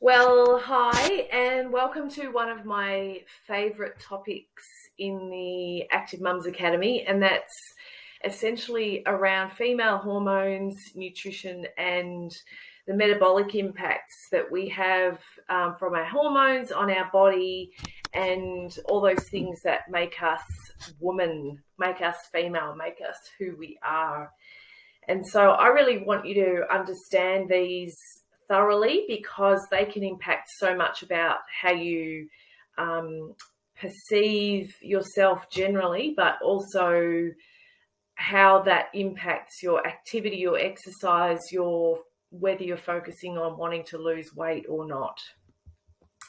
Well, hi, and welcome to one of my favourite topics in the Active Mums Academy, and that's essentially around female hormones, nutrition, and the metabolic impacts that we have from our hormones on our body, and all those things that make us woman, make us female, make us who we are. And so I really want you to understand these thoroughly because they can impact so much about how you perceive yourself generally, but also how that impacts your activity, your exercise, whether you're focusing on wanting to lose weight or not.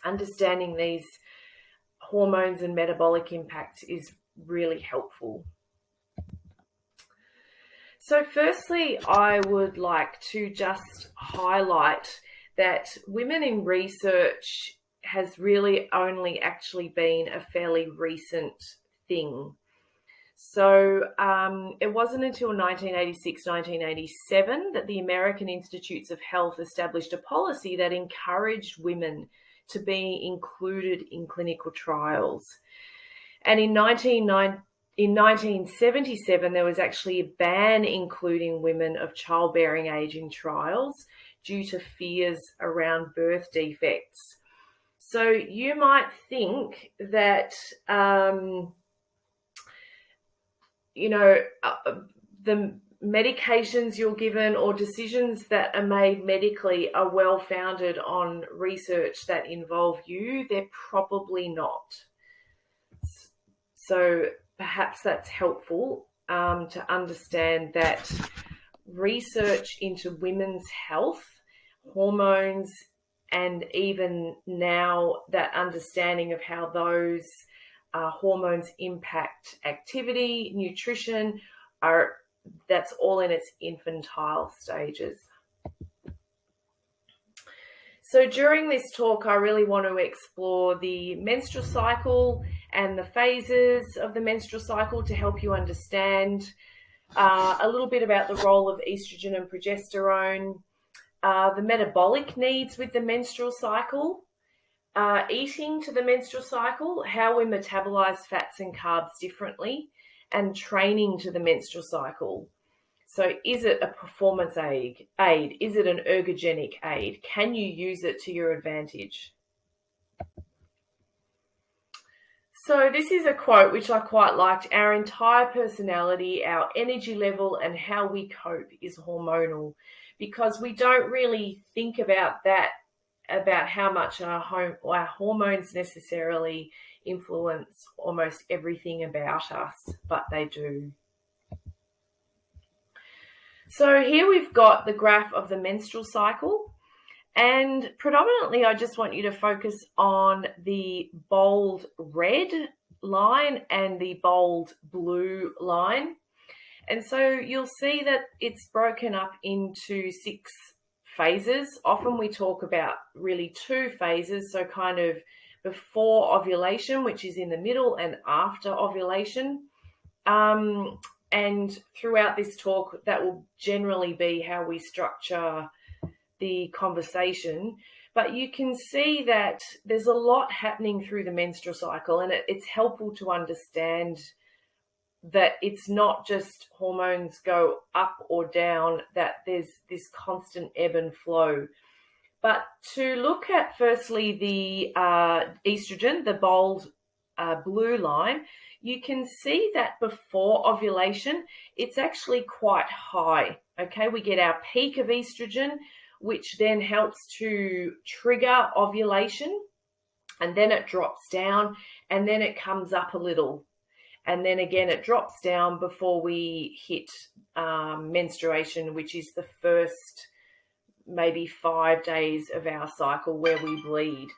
Understanding these hormones and metabolic impacts is really helpful. So firstly, I would like to just highlight that women in research has really only actually been a fairly recent thing. So it wasn't until 1986, 1987 that the American Institutes of Health established a policy that encouraged women to be included in clinical trials. And in 1977, there was actually a ban including women of childbearing age in trials due to fears around birth defects. So you might think that, the medications you're given or decisions that are made medically are well founded on research that involve you. They're probably not. So perhaps that's helpful to understand that research into women's health, hormones, and even now that understanding of how those hormones impact activity, nutrition, that's all in its infantile stages. So during this talk, I really want to explore the menstrual cycle and the phases of the menstrual cycle to help you understand a little bit about the role of estrogen and progesterone, the metabolic needs with the menstrual cycle, eating to the menstrual cycle, how we metabolize fats and carbs differently, and training to the menstrual cycle. So is it a performance aid? Is it an ergogenic aid? Can you use it to your advantage? So this is a quote which I quite liked. Our entire personality, our energy level, and how we cope is hormonal, because we don't really think about that, about how much our hormones necessarily influence almost everything about us, but they do. So here we've got the graph of the menstrual cycle, and predominantly I just want you to focus on the bold red line and the bold blue line. And so you'll see that it's broken up into 6 phases. Often we talk about really 2 phases, so kind of before ovulation, which is in the middle, and after ovulation. And throughout this talk, that will generally be how we structure the conversation. But you can see that there's a lot happening through the menstrual cycle, and it's helpful to understand that it's not just hormones go up or down, that there's this constant ebb and flow. But to look at firstly the estrogen, the bold blue line, you can see that before ovulation, it's actually quite high. Okay, we get our peak of estrogen, which then helps to trigger ovulation, and then it drops down, and then it comes up a little. And then again, it drops down before we hit menstruation, which is the first maybe 5 days of our cycle where we bleed.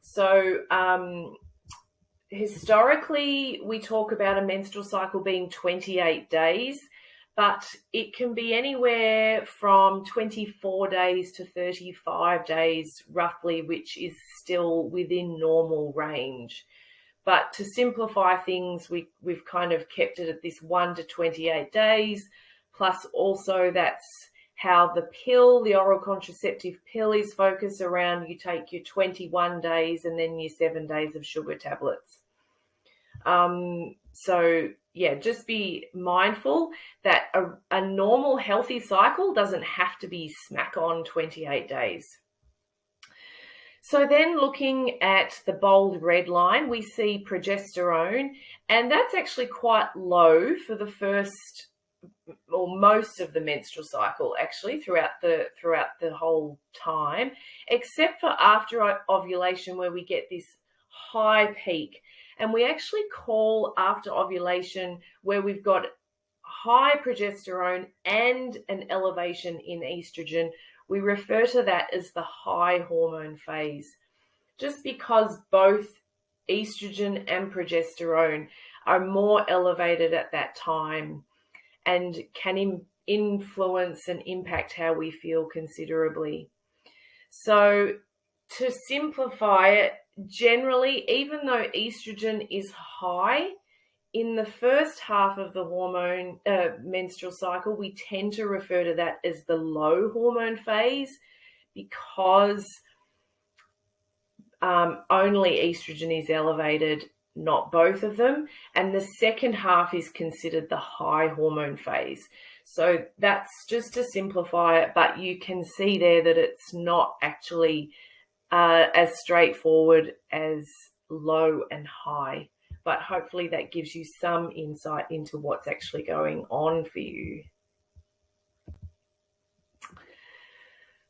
So historically, we talk about a menstrual cycle being 28 days, but it can be anywhere from 24 days to 35 days roughly, which is still within normal range. But to simplify things, we've kind of kept it at this 1 to 28 days, plus also that's how the oral contraceptive pill is focused around you take your 21 days and then your 7 days of sugar tablets. So yeah, just be mindful that a normal healthy cycle doesn't have to be smack on 28 days. So then looking at the bold red line, we see progesterone, and that's actually quite low for the first or most of the menstrual cycle, actually throughout the whole time, except for after ovulation, where we get this high peak. And we actually call after ovulation where we've got high progesterone and an elevation in estrogen, we refer to that as the high hormone phase, just because both estrogen and progesterone are more elevated at that time and can influence and impact how we feel considerably. So to simplify it, generally, even though estrogen is high, in the first half of the menstrual cycle, we tend to refer to that as the low hormone phase, because only estrogen is elevated, not both of them. And the second half is considered the high hormone phase. So that's just to simplify it, but you can see there that it's not actually as straightforward as low and high. But hopefully that gives you some insight into what's actually going on for you.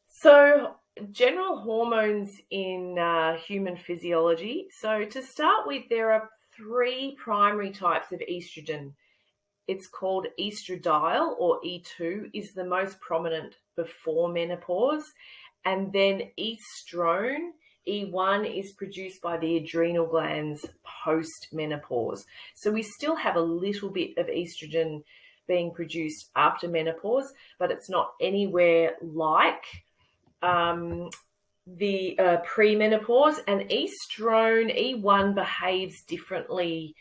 So general hormones in human physiology. So to start with, there are 3 primary types of estrogen. It's called estradiol, or E2 is the most prominent before menopause. And then estrone, E1, is produced by the adrenal glands post-menopause. So we still have a little bit of estrogen being produced after menopause, but it's not anywhere like the pre-menopause. And estrone, E1, behaves differently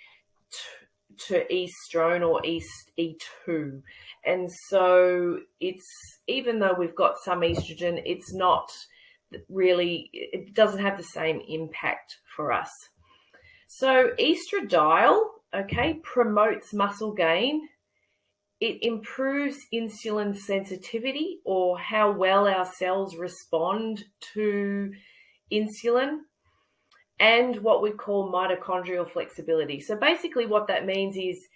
to estrone or E2. And so it's, even though we've got some estrogen, it's not really, it doesn't have the same impact for us. So estradiol, promotes muscle gain. It improves insulin sensitivity, or how well our cells respond to insulin, and what we call mitochondrial flexibility. So basically what that means is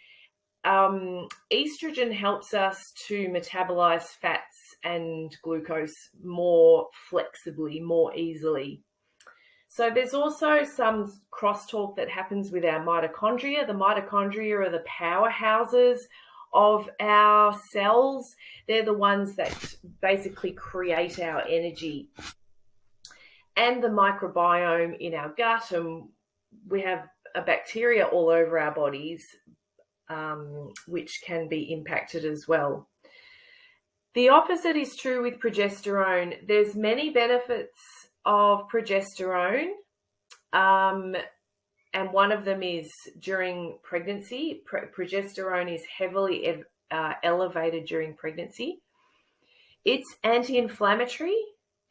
estrogen helps us to metabolize fats and glucose more flexibly, more easily. So there's also some crosstalk that happens with our mitochondria. The mitochondria are the powerhouses of our cells. They're the ones that basically create our energy. And the microbiome in our gut, and we have a bacteria all over our bodies, which can be impacted as well. The opposite is true with progesterone. There's many benefits of progesterone, and one of them is during pregnancy. Progesterone is heavily elevated during pregnancy. It's anti-inflammatory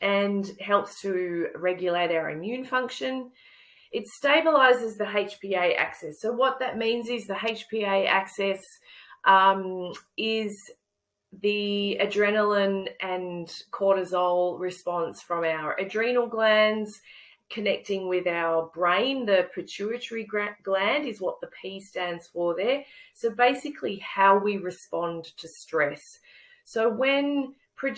and helps to regulate our immune function. It stabilizes the HPA axis. So what that means is the HPA axis is the adrenaline and cortisol response from our adrenal glands connecting with our brain. The pituitary gland is what the P stands for there. So basically how we respond to stress. So when we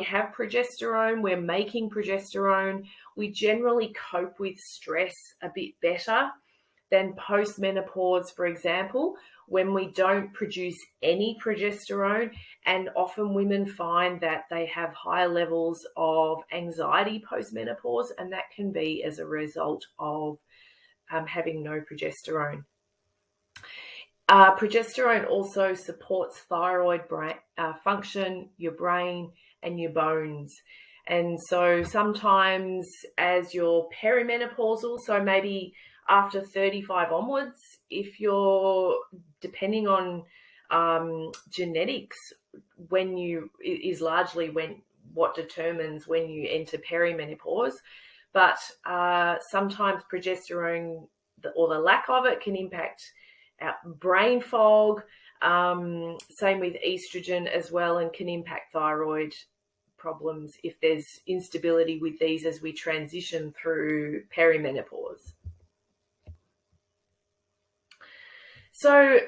have progesterone, we're making progesterone, we generally cope with stress a bit better than post-menopause, for example, when we don't produce any progesterone. And often women find that they have higher levels of anxiety post-menopause, and that can be as a result of having no progesterone. Progesterone also supports thyroid function, your brain, and your bones. And so sometimes as you're perimenopausal, so maybe after 35 onwards, if you're depending on genetics, is largely what determines when you enter perimenopause. But sometimes progesterone or the lack of it can impact brain fog. Same with estrogen as well, and can impact thyroid problems if there's instability with these as we transition through perimenopause. So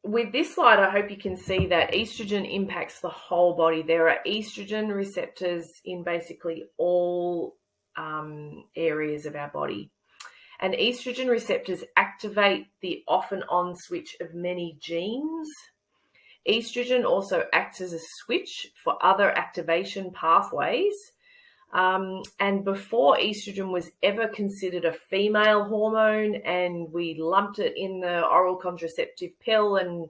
with this slide, I hope you can see that estrogen impacts the whole body. There are estrogen receptors in basically all areas of our body. And estrogen receptors activate the off and on switch of many genes. Estrogen also acts as a switch for other activation pathways. And before estrogen was ever considered a female hormone, and we lumped it in the oral contraceptive pill and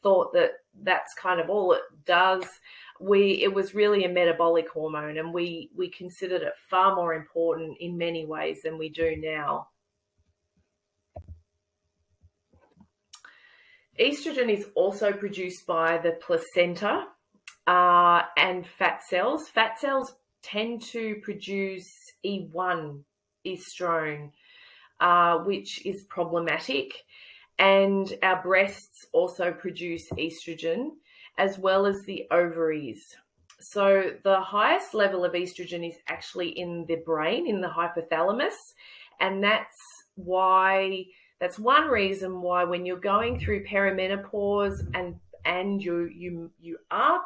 thought that that's kind of all it does, it was really a metabolic hormone, and we considered it far more important in many ways than we do now. Estrogen is also produced by the placenta and fat cells. Fat cells tend to produce E1 estrone, which is problematic. And our breasts also produce estrogen, as well as the ovaries. So the highest level of estrogen is actually in the brain, in the hypothalamus. And that's one reason why when you're going through perimenopause and you are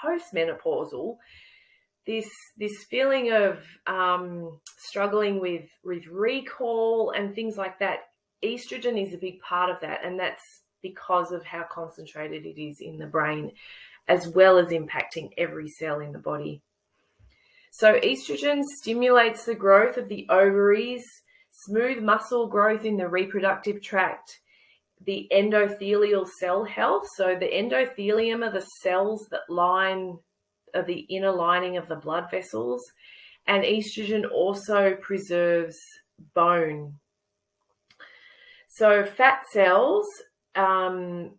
postmenopausal, this feeling of struggling with recall and things like that, estrogen is a big part of that, and that's because of how concentrated it is in the brain, as well as impacting every cell in the body. So estrogen stimulates the growth of the ovaries, smooth muscle growth in the reproductive tract, the endothelial cell health. So the endothelium are the cells that line the inner lining of the blood vessels, and estrogen also preserves bone. So fat cells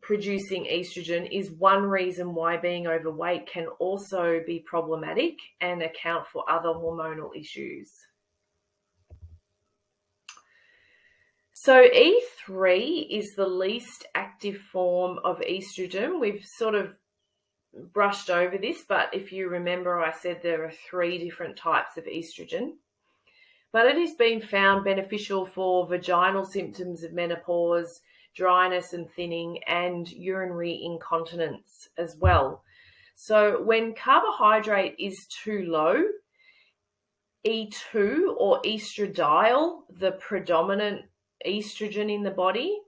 producing estrogen is one reason why being overweight can also be problematic and account for other hormonal issues. So E3 is the least active form of estrogen. We've sort of brushed over this, but if you remember, I said there are 3 different types of estrogen. But it has been found beneficial for vaginal symptoms of menopause, dryness and thinning, and urinary incontinence as well. So when carbohydrate is too low, E2 or estradiol, the predominant estrogen in the body,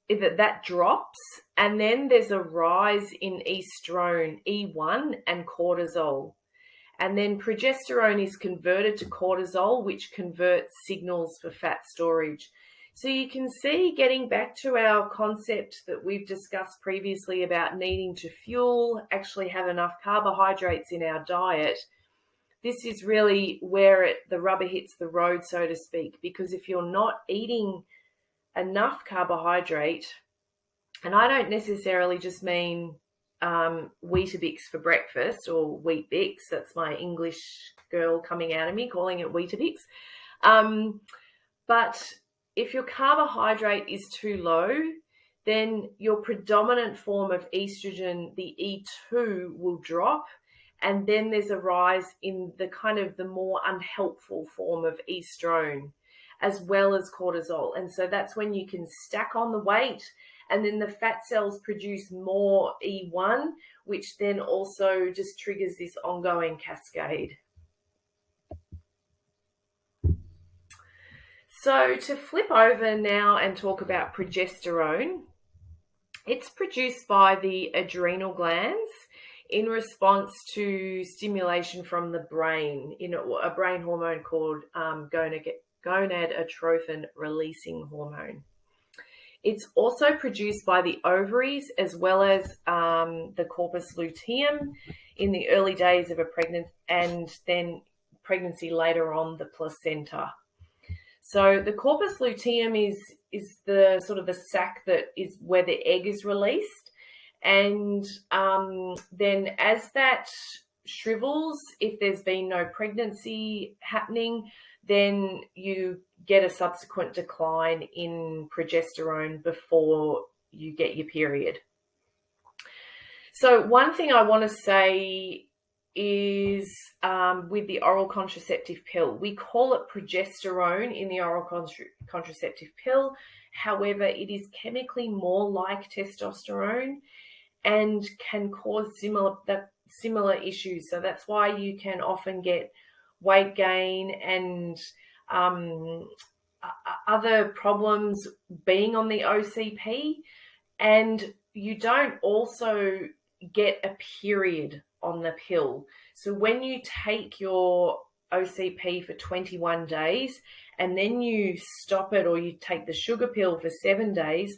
that drops, and then there's a rise in estrone, E1, and cortisol. And then progesterone is converted to cortisol, which converts signals for fat storage. So you can see, getting back to our concept that we've discussed previously about needing to fuel, actually have enough carbohydrates in our diet, this is really where the rubber hits the road, so to speak, because if you're not eating enough carbohydrate, and I don't necessarily just mean Weetabix for breakfast or Wheat Bix, that's my English girl coming out of me calling it Weetabix, but if your carbohydrate is too low, then your predominant form of estrogen, the E2, will drop, and then there's a rise in the kind of the more unhelpful form of estrone, as well as cortisol. And so that's when you can stack on the weight, and then the fat cells produce more E1, which then also just triggers this ongoing cascade. So to flip over now and talk about progesterone, it's produced by the adrenal glands in response to stimulation from the brain in a brain hormone called gonadotrophin releasing hormone. It's also produced by the ovaries as well as the corpus luteum in the early days of a pregnancy, and then pregnancy later on the placenta. So the corpus luteum is the sort of the sac that is where the egg is released, and then as that shrivels, if there's been no pregnancy happening, then you get a subsequent decline in progesterone before you get your period. So one thing I want to say is with the oral contraceptive pill, we call it progesterone in the oral contraceptive pill. However, it is chemically more like testosterone and can cause similar issues. So that's why you can often get weight gain and other problems being on the OCP, and you don't also get a period on the pill. So when you take your OCP for 21 days and then you stop it, or you take the sugar pill for 7 days,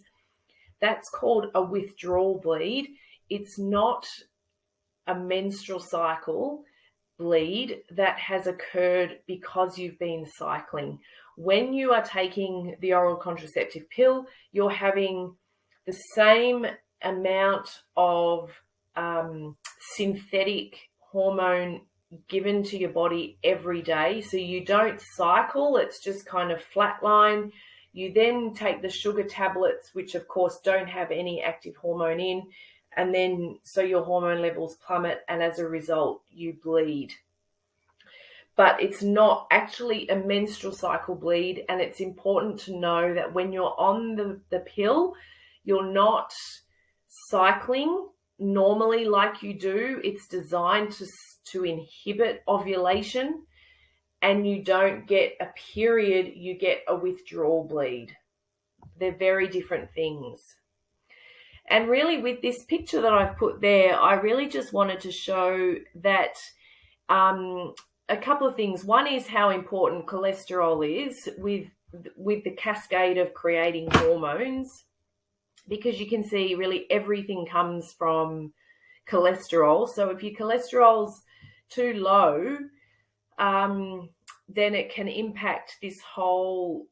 that's called a withdrawal bleed. It's not a menstrual cycle bleed that has occurred because you've been cycling. When you are taking the oral contraceptive pill, you're having the same amount of synthetic hormone given to your body every day. So you don't cycle, it's just kind of flatline. You then take the sugar tablets, which of course don't have any active hormone in, and then so your hormone levels plummet, and as a result you bleed. But it's not actually a menstrual cycle bleed, and it's important to know that when you're on the pill, you're not cycling normally like you do. It's designed to inhibit ovulation, and you don't get a period, you get a withdrawal bleed. They're very different things. And really, with this picture that I've put there, I really just wanted to show that a couple of things. One is how important cholesterol is with the cascade of creating hormones, because you can see really everything comes from cholesterol. So if your cholesterol's too low, then it can impact this whole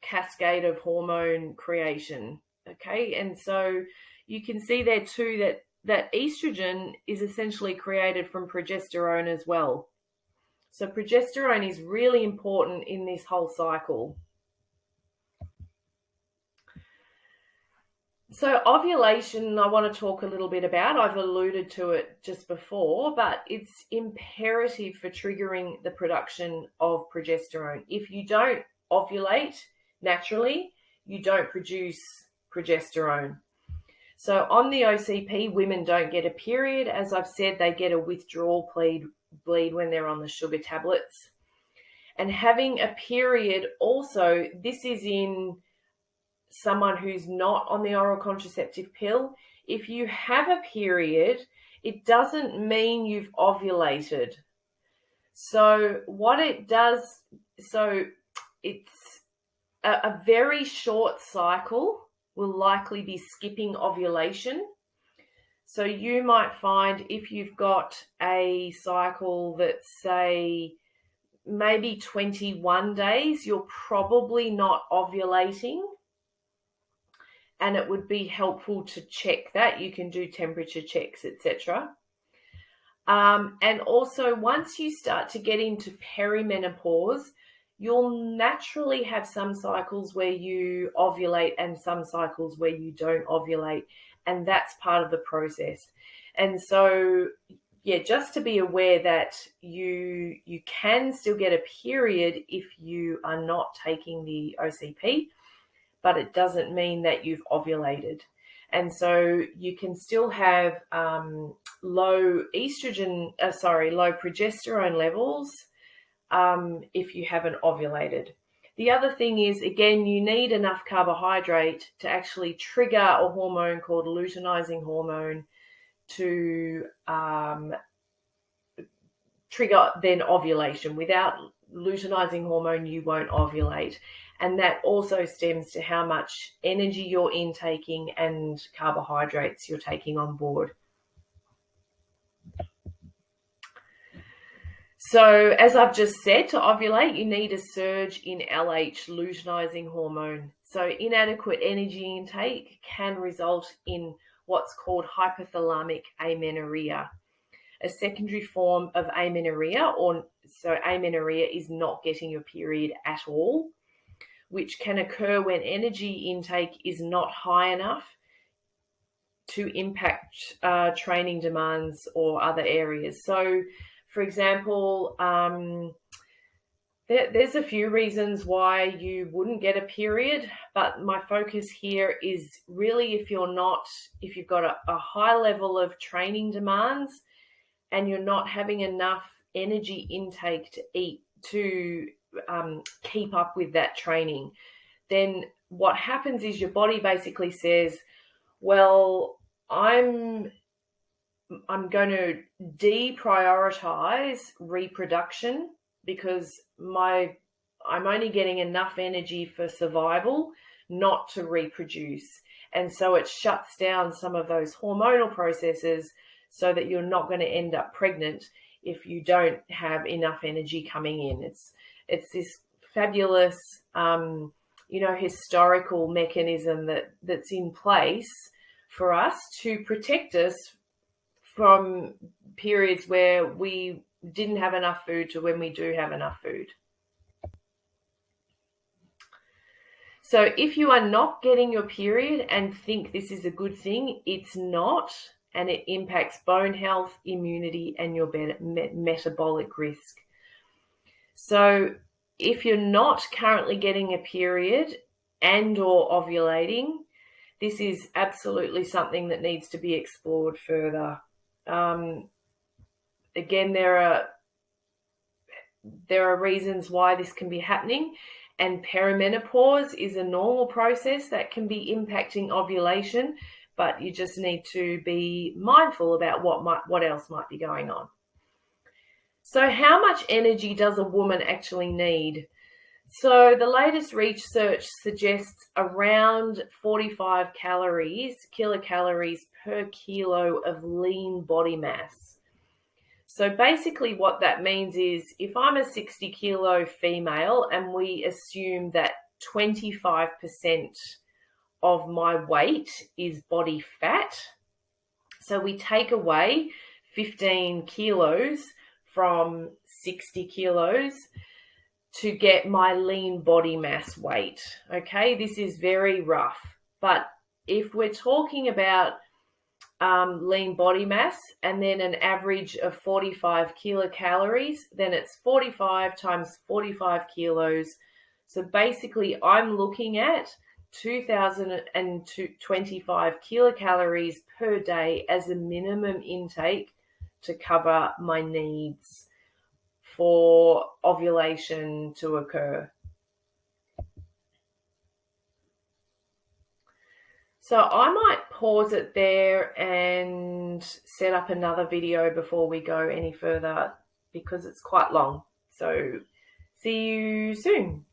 cascade of hormone creation. Okay, and so you can see there too that estrogen is essentially created from progesterone as well. So progesterone is really important in this whole cycle. So ovulation, I want to talk a little bit about. I've alluded to it just before, but it's imperative for triggering the production of progesterone. If you don't ovulate naturally, you don't produce progesterone. So on the OCP, women don't get a period. As I've said, they get a withdrawal bleed when they're on the sugar tablets. And having a period also, this is in someone who's not on the oral contraceptive pill. If you have a period, it doesn't mean you've ovulated. So what it does, so it's a very short cycle will likely be skipping ovulation. So you might find if you've got a cycle that's, say, maybe 21 days, you're probably not ovulating. And it would be helpful to check that. You can do temperature checks, etc. And also, once you start to get into perimenopause, you'll naturally have some cycles where you ovulate and some cycles where you don't ovulate. And that's part of the process. And so, yeah, just to be aware that you can still get a period if you are not taking the OCP, but it doesn't mean that you've ovulated. And so you can still have low progesterone levels if you haven't ovulated. The other thing is, again, you need enough carbohydrate to actually trigger a hormone called luteinizing hormone to trigger then ovulation. Without luteinizing hormone, you won't ovulate. And that also stems to how much energy you're intaking and carbohydrates you're taking on board. So as I've just said, to ovulate, you need a surge in LH, luteinizing hormone. So inadequate energy intake can result in what's called hypothalamic amenorrhea, a secondary form of amenorrhea, so amenorrhea is not getting your period at all, which can occur when energy intake is not high enough to impact training demands or other areas. So, for example, there's a few reasons why you wouldn't get a period, but my focus here is really if you've got a high level of training demands and you're not having enough energy intake to keep up with that training, then what happens is your body basically says, well, I'm going to deprioritize reproduction because I'm only getting enough energy for survival, not to reproduce. And so it shuts down some of those hormonal processes so that you're not going to end up pregnant if you don't have enough energy coming in. It's this fabulous, historical mechanism that's in place for us to protect us from periods where we didn't have enough food to when we do have enough food. So if you are not getting your period and think this is a good thing, it's not, and it impacts bone health, immunity, and your metabolic risk. So if you're not currently getting a period and or ovulating, this is absolutely something that needs to be explored further. Again, there are reasons why this can be happening, and perimenopause is a normal process that can be impacting ovulation, but you just need to be mindful about what else might be going on. So how much energy does a woman actually need? So the latest research suggests around 45 kilocalories per kilo of lean body mass. So basically what that means is if I'm a 60 kilo female and we assume that 25% of my weight is body fat, so we take away 15 kilos from 60 kilos to get my lean body mass weight. Okay, this is very rough, but if we're talking about lean body mass and then an average of 45 kilocalories, then it's 45 times 45 kilos. So basically I'm looking at 2,025 kilocalories per day as a minimum intake to cover my needs for ovulation to occur. So I might pause it there and set up another video before we go any further because it's quite long. So see you soon.